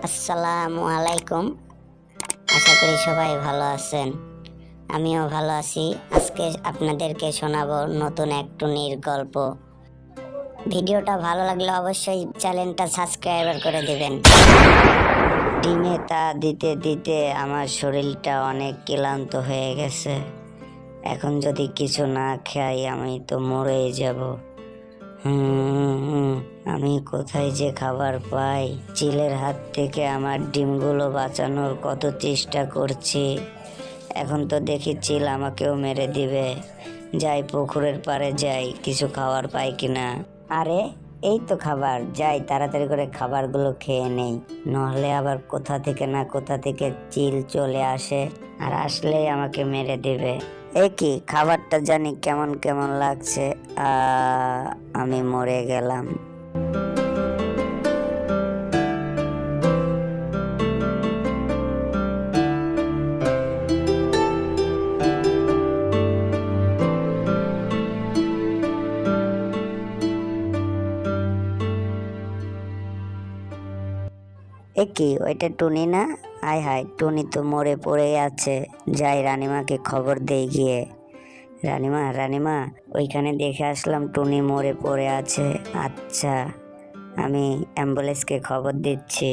আসসালামু আলাইকুম। আশা করি সবাই ভালো আছেন। আমিও ভালো আছি। আজকে আপনাদেরকে শোনাবো নতুন এক টুনির গল্প। ভিডিওটা ভালো লাগলে অবশ্যই চ্যানেলটা সাবস্ক্রাইব করে দিবেন। ডিমে তা দিতে দিতে আমার শরীরটা অনেক ক্লান্ত হয়ে গেছে। এখন যদি কিছু না খাই আমি তো মরেই যাব। আমি কোথায় যে খাবার পাই? চিলের হাত থেকে আমার ডিমগুলো বাঁচানোর কত চেষ্টা করছি। এখন তো দেখি চিল আমাকেও মেরে দিবে। যাই পুকুরের পাড়ে যাই, কিছু খাবার পাই কিনা। আরে এই তো খাবার, যাই তাড়াতাড়ি করে খাবারগুলো খেয়ে নেই, নহলে আবার কোথা থেকে না কোথা থেকে চিল চলে আসে, আর আসলেই আমাকে মেরে দিবে। কি খাবারটা জানি কেমন কেমন লাগছে। আমি মরে গেলাম। কি ওইটা টুনি না? হায় হায়, টুনি তো মরে পড়ে আছে। যাই রানীমাকে খবর দেই গিয়ে। রানীমা রানীমা, ওইখানে দেখে আসলাম টুনি মরে পড়ে আছে। আচ্ছা, আমি অ্যাম্বুলেন্সকে খবর দিচ্ছি।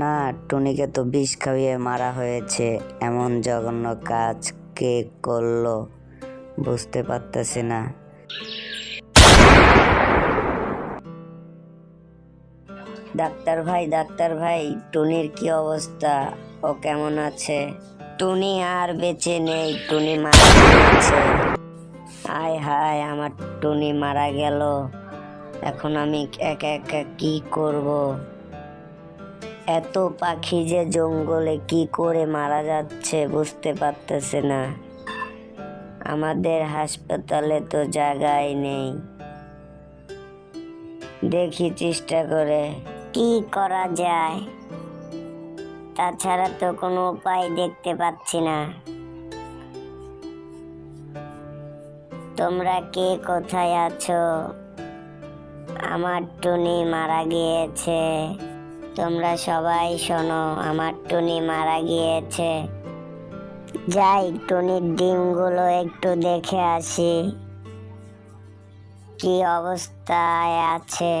না, টুনিকে তো বিষ খাইয়ে মারা হয়েছে। এমন জঘন্য কাজ কে করলো বুঝতে পারতেছি না। ডাক্তার ভাই, টুনির কি অবস্থা? ও কেমন আছে? টুনি আর বেঁচে নেই, টুনি মারা গিয়েছে। হায় হায়, আমার টুনি মারা গেল। এখন আমি একা একা কি করব? এত পাখি যে জঙ্গলে কি করে মারা যাচ্ছে বুঝতে পারতেছে না। আমাদের হাসপাতালে তো জায়গায় নেই। দেখি চেষ্টা করে কি করা যায়, তাছাড়া তো কোনো উপায় দেখতে পাচ্ছি না। তোমরা কে কোথায় আছো? আমার টুনি মারা গিয়েছে। তোমরা সবাই শোনো, আমার টুনি মারা গিয়েছে। যাই টুনির ডিমগুলো একটু দেখে আসি কি অবস্থায় আছে।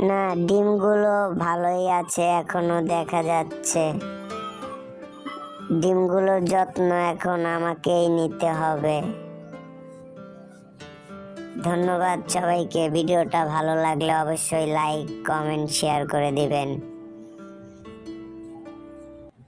না, ডিমগুলো ভালোই আছে, এখনো দেখা যাচ্ছে। ডিমগুলোর যত্ন এখন আমাকেই নিতে হবে। ধন্যবাদ সবাইকে। ভিডিওটা ভালো লাগলে অবশ্যই লাইক, কমেন্ট, শেয়ার করে দিবেন।